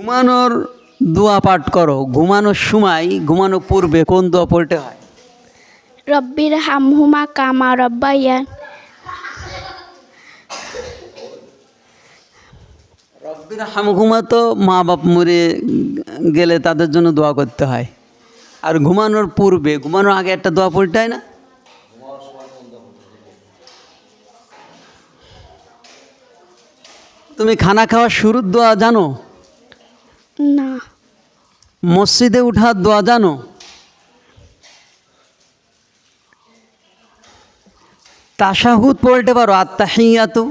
ঘুমানোর দোয়া পাঠ করো, ঘুমানোর সময়, ঘুমানোর পূর্বে কোন দোয়া পড়তে হয়? রব্বির হামহুমা কামা রব্বায়ান। রব্বির হামহুমা তো মা বাপ মরে গেলে তাদের জন্য দোয়া করতে হয়। আর ঘুমানোর পূর্বে, ঘুমানোর আগে একটা দোয়া পড়তে হয় না? তুমি খানা খাওয়ার শুরুর দোয়া জানো? না। মসজিদে উঠার দোয়া জানো? তাশাহুদ পড়তে পারো? আত্তাহিয়াতু।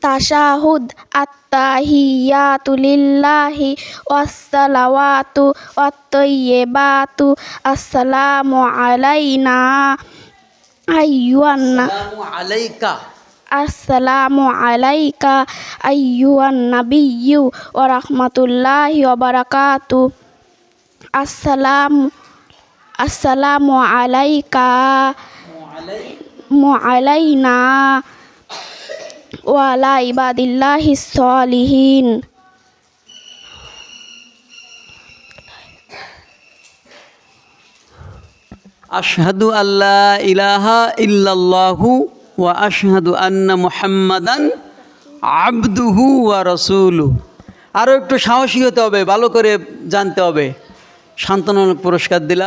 তাশাহুদ আত্তাহিয়াতু লিল্লাহি ওয়াসসালাওয়াতু ওয়াত-তাইয়্যিবাতু আসসালামু আলাইনা আইয়ুহান আসসালামু আলাইকা। আসসালামু আলাইকা আইয়ুহান নাবিয়্যু ওয়া রাহমাতুল্লাহি ওয়া বারাকাতুহু। আসসালামু আলাইকা আলাইনা ওয়া আলা ইবাদিল্লাহিস সলিহিন। আশহাদু আল্লা ইলাহা ইল্লাল্লাহু ওয়া আশহাদু আন্না মুহাম্মাদান আবদুহু ওয়া রাসূলুহু। আরও একটু সাহসী হতে হবে, ভালো করে জানতে হবে। সান্ত্বনামূলক পুরস্কার দিলাম।